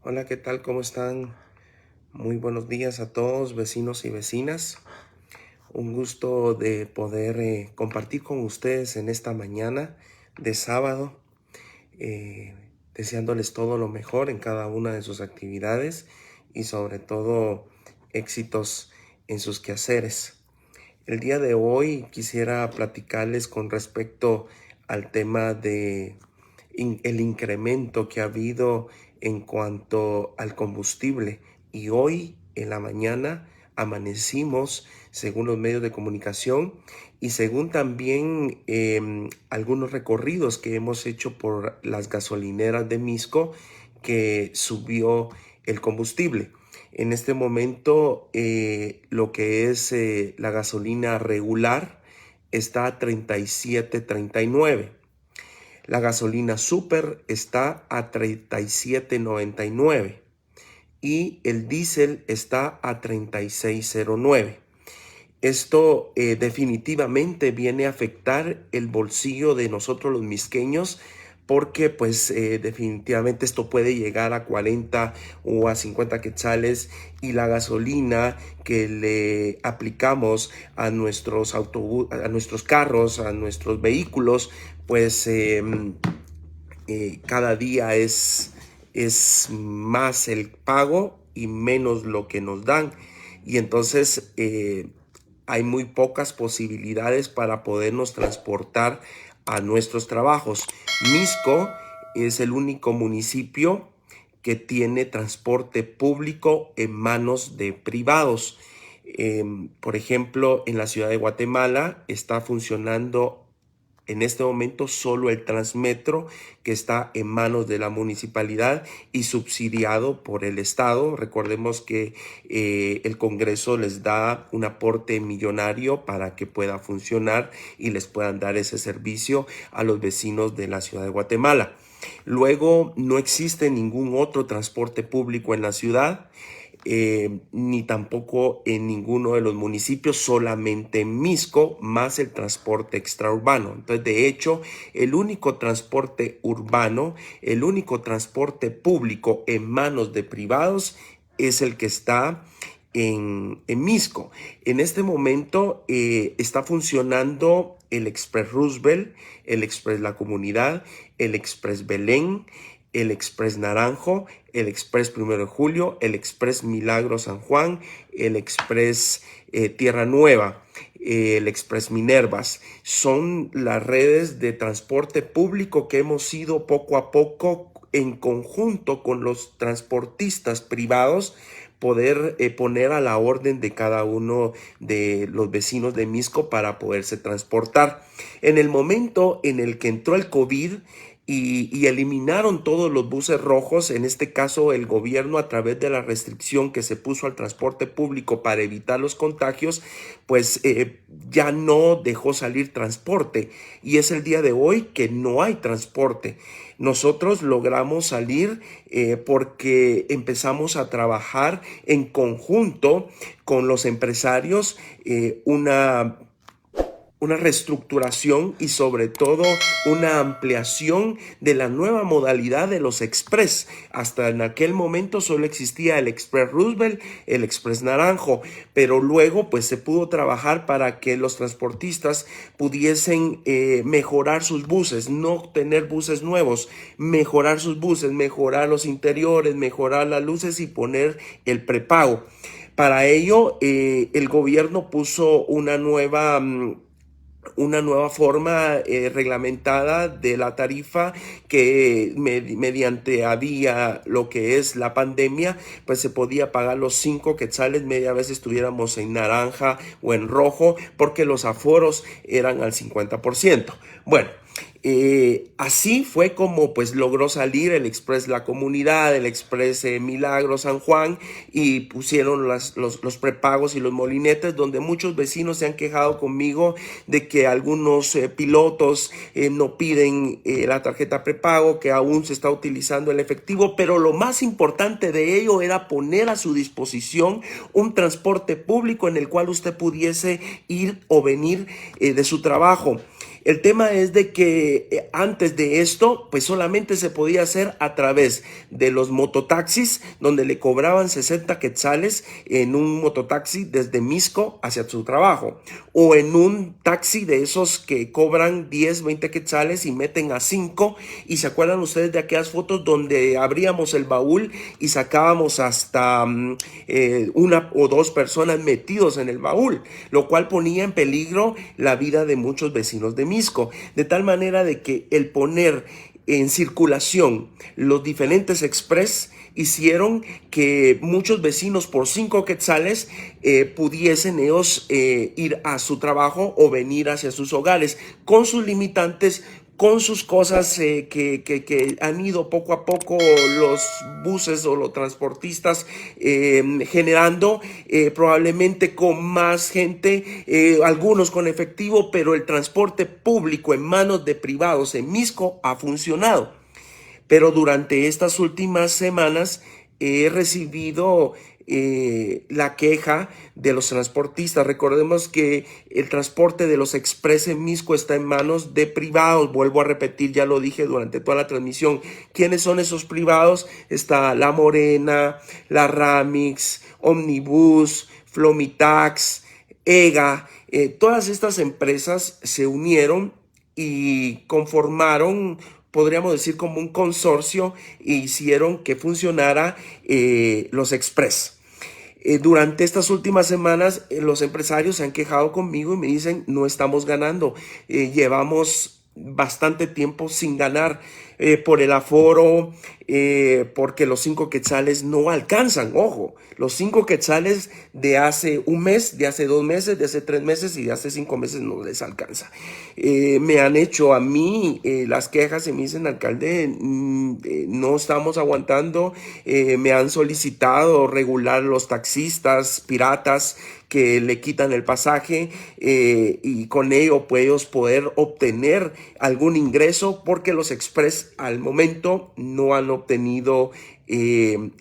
Hola, ¿qué tal? ¿Cómo están? Muy buenos días a todos, vecinos y vecinas. Un gusto de poder compartir con ustedes en esta mañana de sábado, eh, deseándoles todo lo mejor en cada una de sus actividades y sobre todo éxitos en sus quehaceres. El día de hoy quisiera platicarles con respecto al tema de el incremento que ha habido en cuanto al combustible. Y hoy en la mañana amanecimos, según los medios de comunicación y según también algunos recorridos que hemos hecho por las gasolineras de Misco, que subió el combustible. En este momento, lo que es la gasolina regular está a 37.39. La gasolina super está a 37.99 y el diésel está a 36.09. Esto definitivamente viene a afectar el bolsillo de nosotros los misqueños, porque pues definitivamente esto puede llegar a 40 o a 50 quetzales, y la gasolina que le aplicamos a nuestros a nuestros carros, a nuestros vehículos, pues cada día es más el pago y menos lo que nos dan. Y entonces hay muy pocas posibilidades para podernos transportar a nuestros trabajos. Misco es el único municipio que tiene transporte público en manos de privados. Por ejemplo, en la ciudad de Guatemala está funcionando en este momento solo el Transmetro, que está en manos de la municipalidad y subsidiado por el Estado. Recordemos que el Congreso les da un aporte millonario para que pueda funcionar y les puedan dar ese servicio a los vecinos de la ciudad de Guatemala. Luego, no existe ningún otro transporte público en la ciudad, ni tampoco en ninguno de los municipios, solamente en Misco, más el transporte extraurbano. Entonces, de hecho, el único transporte urbano, el único transporte público en manos de privados es el que está en Misco. En este momento está funcionando el Express Roosevelt, el Express La Comunidad, el Express Belén, el Express Naranjo, el Express Primero de Julio, el Express Milagro San Juan, el Express Tierra Nueva, el Express Minervas. Son las redes de transporte público que hemos ido poco a poco, en conjunto con los transportistas privados, poder poner a la orden de cada uno de los vecinos de Misco para poderse transportar. En el momento en el que entró el COVID, y eliminaron todos los buses rojos, en este caso el gobierno, a través de la restricción que se puso al transporte público para evitar los contagios, pues ya no dejó salir transporte, y es el día de hoy que no hay transporte. Nosotros logramos salir porque empezamos a trabajar en conjunto con los empresarios, una reestructuración y sobre todo una ampliación de la nueva modalidad de los express. Hasta en aquel momento solo existía el Express Roosevelt, el Express Naranjo, pero luego pues se pudo trabajar para que los transportistas pudiesen mejorar sus buses, no tener buses nuevos, mejorar sus buses, mejorar los interiores, mejorar las luces y poner el prepago. Para ello, el gobierno puso una nueva forma reglamentada de la tarifa, que mediante había lo que es la pandemia, pues se podía pagar los 5 quetzales media vez estuviéramos en naranja o en rojo, porque los aforos eran al 50%. Bueno, así fue como pues logró salir el Express La Comunidad, el Express Milagro San Juan, y pusieron los prepagos y los molinetes, donde muchos vecinos se han quejado conmigo de que algunos pilotos no piden la tarjeta prepago, que aún se está utilizando el efectivo, pero lo más importante de ello era poner a su disposición un transporte público en el cual usted pudiese ir o venir de su trabajo. El tema es de que antes de esto, pues solamente se podía hacer a través de los mototaxis, donde le cobraban 60 quetzales en un mototaxi desde Misco hacia su trabajo, o en un taxi de esos que cobran 10, 20 quetzales y meten a 5. Y se acuerdan ustedes de aquellas fotos donde abríamos el baúl y sacábamos hasta una o dos personas metidos en el baúl, lo cual ponía en peligro la vida de muchos vecinos de Misco, de tal manera de que el poner en circulación los diferentes express hicieron que muchos vecinos por 5 quetzales pudiesen ellos ir a su trabajo o venir hacia sus hogares con sus limitantes, con sus cosas que han ido poco a poco los buses o los transportistas generando, probablemente con más gente, algunos con efectivo, pero el transporte público en manos de privados en Misco ha funcionado. Pero durante estas últimas semanas he recibido la queja de los transportistas. Recordemos que el transporte de los express en Misco está en manos de privados. Vuelvo a repetir, ya lo dije durante toda la transmisión. ¿Quiénes son esos privados? Está La Morena, la Ramix, Omnibus, Flomitax, EGA. Todas estas empresas se unieron y conformaron, podríamos decir, como un consorcio, e hicieron que funcionara los express. Durante estas últimas semanas los empresarios se han quejado conmigo y me dicen: no estamos ganando, llevamos bastante tiempo sin ganar por el aforo, porque los 5 quetzales no alcanzan. Ojo, los 5 quetzales de hace un mes, de hace 2 meses, de hace 3 meses y de hace 5 meses no les alcanza. Me han hecho a mí las quejas y me dicen: alcalde, no estamos aguantando. Me han solicitado regular los taxistas piratas que le quitan el pasaje y con ello pues ellos poder obtener algún ingreso, porque los express al momento no han obtenido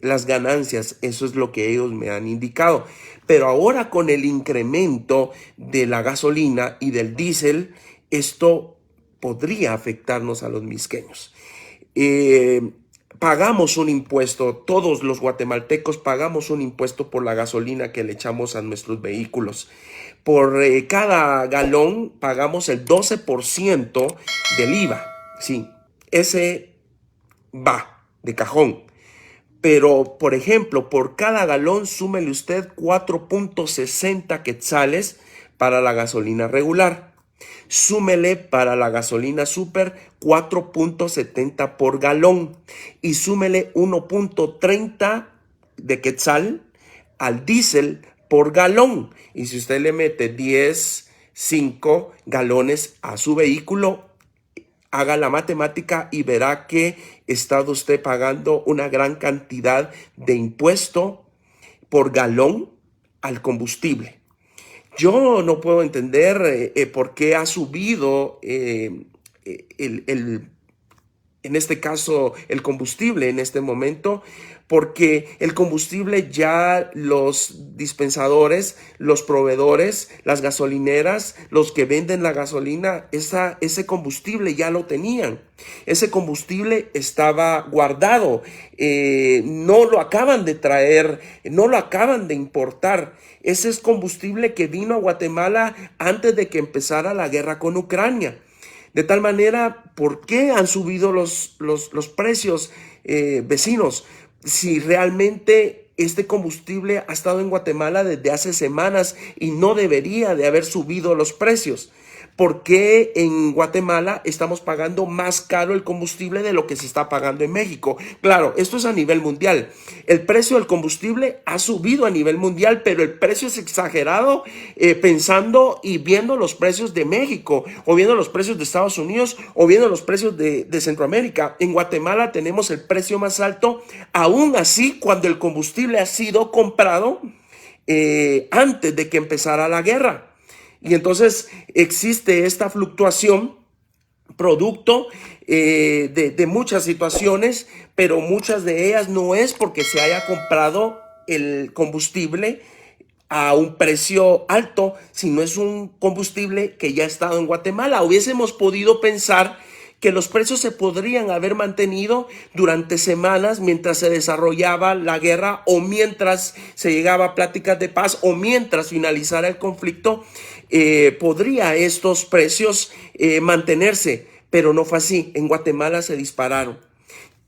las ganancias. Eso es lo que ellos me han indicado. Pero ahora, con el incremento de la gasolina y del diésel, esto podría afectarnos a los misqueños. Pagamos un impuesto, todos los guatemaltecos pagamos un impuesto por la gasolina que le echamos a nuestros vehículos. Por cada galón pagamos el 12% del IVA. Sí, ese va de cajón. Pero, por ejemplo, por cada galón súmele usted 4.60 quetzales para la gasolina regular. Súmele para la gasolina super 4.70 por galón y súmele 1.30 de quetzal al diésel por galón. Y si usted le mete 5 galones a su vehículo, haga la matemática y verá que está usted pagando una gran cantidad de impuesto por galón al combustible. Yo no puedo entender por qué ha subido en este caso el combustible en este momento, porque el combustible ya los dispensadores, los proveedores, las gasolineras, los que venden la gasolina, ese combustible ya lo tenían. Ese combustible estaba guardado, no lo acaban de traer, no lo acaban de importar. Ese es combustible que vino a Guatemala antes de que empezara la guerra con Ucrania. De tal manera, ¿por qué han subido los precios, vecinos? Si realmente este combustible ha estado en Guatemala desde hace semanas y no debería de haber subido los precios. ¿Por qué en Guatemala estamos pagando más caro el combustible de lo que se está pagando en México? Claro, esto es a nivel mundial. El precio del combustible ha subido a nivel mundial, pero el precio es exagerado pensando y viendo los precios de México, o viendo los precios de Estados Unidos, o viendo los precios de Centroamérica. En Guatemala tenemos el precio más alto, aún así, cuando el combustible ha sido comprado antes de que empezara la guerra. Y entonces existe esta fluctuación producto de muchas situaciones, pero muchas de ellas no es porque se haya comprado el combustible a un precio alto si no es un combustible que ya ha estado en Guatemala? Hubiésemos podido pensar que los precios se podrían haber mantenido durante semanas mientras se desarrollaba la guerra o mientras se llegaba a pláticas de paz o mientras finalizara el conflicto, podría estos precios mantenerse, pero no fue así. En Guatemala se dispararon.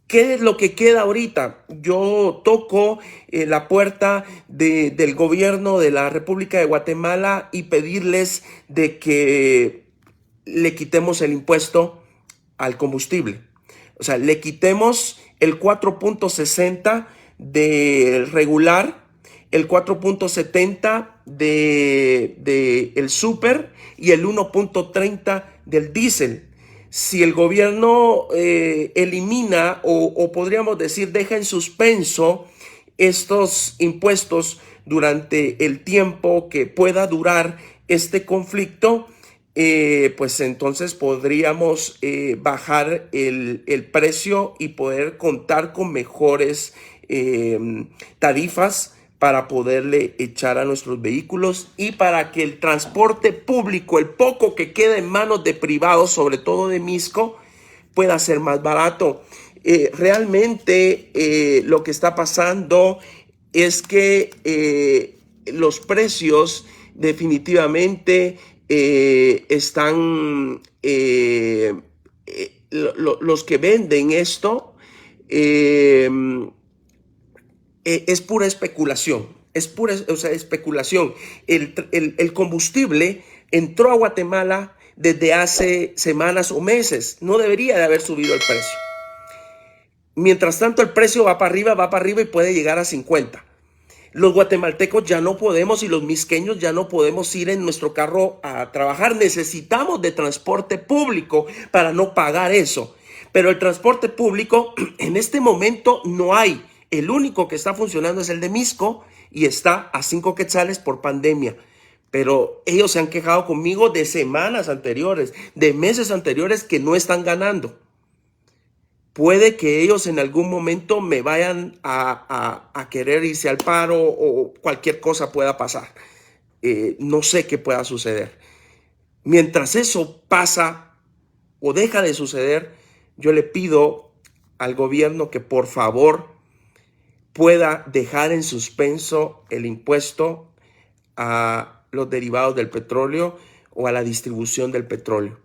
¿Qué es lo que queda ahorita? Yo toco la puerta del gobierno de la República de Guatemala y pedirles de que le quitemos el impuesto al combustible. O sea, le quitemos el 4.60 del regular, el 4.70 de el super y el 1.30 del diésel. Si el gobierno elimina o podríamos decir deja en suspenso estos impuestos durante el tiempo que pueda durar este conflicto, pues entonces podríamos bajar el precio y poder contar con mejores tarifas para poderle echar a nuestros vehículos y para que el transporte público, el poco que queda en manos de privados, sobre todo de Misco, pueda ser más barato. Realmente lo que está pasando es que los precios definitivamente están, los que venden esto, es pura especulación, es pura, o sea, especulación. El combustible entró a Guatemala desde hace semanas o meses, no debería de haber subido el precio. Mientras tanto, el precio va para arriba y puede llegar a 50. Los guatemaltecos ya no podemos y los misqueños ya no podemos ir en nuestro carro a trabajar. Necesitamos de transporte público para no pagar eso. Pero el transporte público en este momento no hay. El único que está funcionando es el de Misco y está a 5 quetzales por pandemia. Pero ellos se han quejado conmigo de semanas anteriores, de meses anteriores que no están ganando. Puede que ellos en algún momento me vayan a querer irse al paro o cualquier cosa pueda pasar. No sé qué pueda suceder. Mientras eso pasa o deja de suceder, yo le pido al gobierno que por favor pueda dejar en suspenso el impuesto a los derivados del petróleo o a la distribución del petróleo.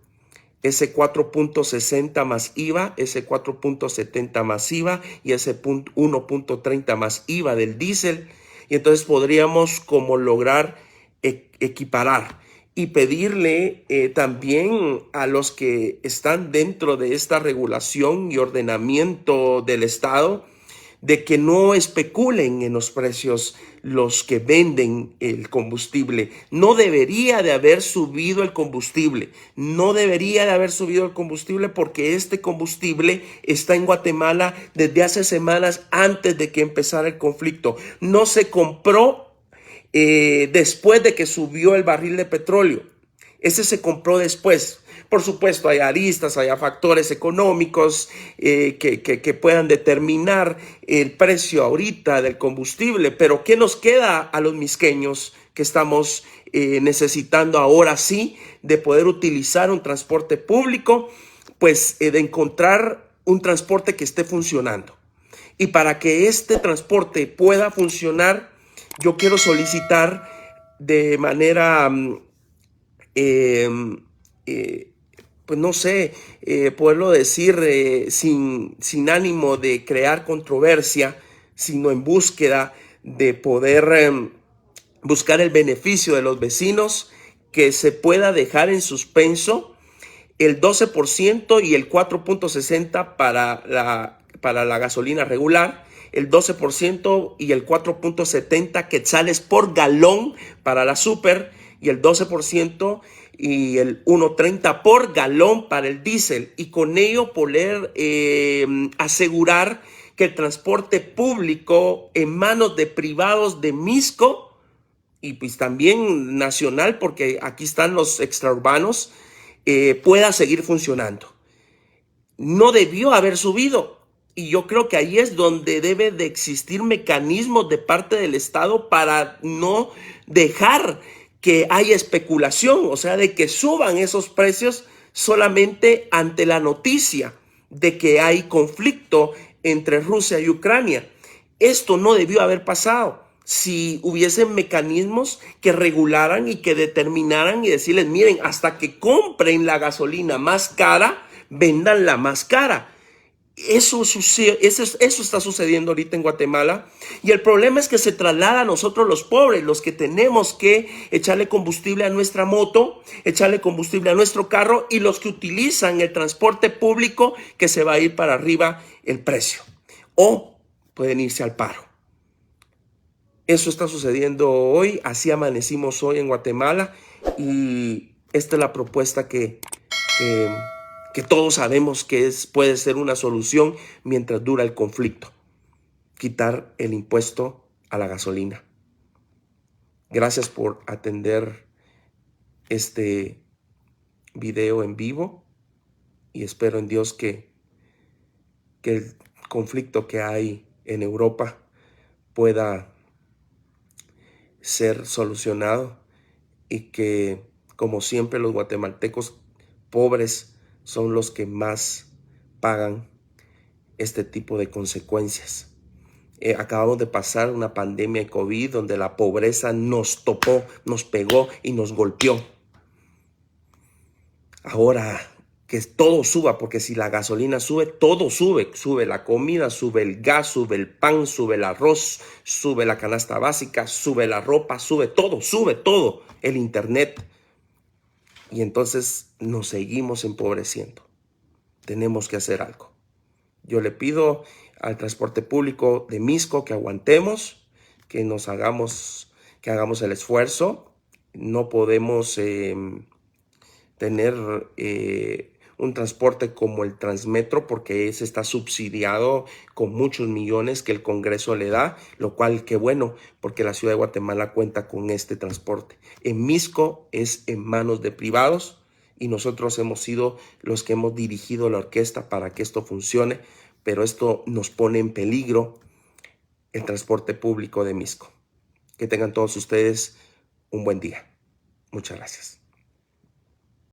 Ese 4.60 más IVA, ese 4.70 más IVA y ese 1.30 más IVA del diésel. Y entonces podríamos como lograr equiparar y pedirle también a los que están dentro de esta regulación y ordenamiento del Estado de que no especulen en los precios los que venden el combustible. No debería de haber subido el combustible. No debería de haber subido el combustible porque este combustible está en Guatemala desde hace semanas antes de que empezara el conflicto. No se compró después de que subió el barril de petróleo. Ese se compró después. Por supuesto, hay aristas, hay factores económicos que puedan determinar el precio ahorita del combustible, pero ¿qué nos queda a los misqueños que estamos necesitando ahora sí de poder utilizar un transporte público? Pues de encontrar un transporte que esté funcionando. Y para que este transporte pueda funcionar, yo quiero solicitar de manera pues no sé, poderlo decir sin ánimo de crear controversia, sino en búsqueda de poder buscar el beneficio de los vecinos, que se pueda dejar en suspenso el 12% y el 4.60 para la gasolina regular, el 12% y el 4.70 quetzales por galón para la super y el 12% y el 1.30 por galón para el diésel, y con ello poder asegurar que el transporte público en manos de privados de Misco y pues también nacional, porque aquí están los extraurbanos, pueda seguir funcionando. No debió haber subido. Y yo creo que ahí es donde debe de existir mecanismos de parte del Estado para no dejar que haya especulación, o sea, de que suban esos precios solamente ante la noticia de que hay conflicto entre Rusia y Ucrania. Esto no debió haber pasado. Si hubiesen mecanismos que regularan y que determinaran y decirles, miren, hasta que compren la gasolina más cara, vendanla más cara. Eso está sucediendo ahorita en Guatemala, y el problema es que se traslada a nosotros los pobres, los que tenemos que echarle combustible a nuestra moto, echarle combustible a nuestro carro, y los que utilizan el transporte público, que se va a ir para arriba el precio o pueden irse al paro. Eso está sucediendo hoy, así amanecimos hoy en Guatemala, y esta es la propuesta que todos sabemos que puede ser una solución mientras dura el conflicto: quitar el impuesto a la gasolina. Gracias por atender este video en vivo, y espero en Dios que el conflicto que hay en Europa pueda ser solucionado, y que, como siempre, los guatemaltecos pobres son los que más pagan este tipo de consecuencias. Acabamos de pasar una pandemia de COVID donde la pobreza nos topó, nos pegó y nos golpeó. Ahora que todo suba, porque si la gasolina sube, todo sube. Sube la comida, sube el gas, sube el pan, sube el arroz, sube la canasta básica, sube la ropa, sube todo, el internet. Y entonces nos seguimos empobreciendo. Tenemos que hacer algo. Yo le pido al transporte público de Mixco que aguantemos, que hagamos el esfuerzo. No podemos tener un transporte como el Transmetro, porque ese está subsidiado con muchos millones que el Congreso le da, lo cual, qué bueno, porque la ciudad de Guatemala cuenta con este transporte. En Mixco es en manos de privados, y nosotros hemos sido los que hemos dirigido la orquesta para que esto funcione, pero esto nos pone en peligro el transporte público de Mixco. Que tengan todos ustedes un buen día. Muchas gracias.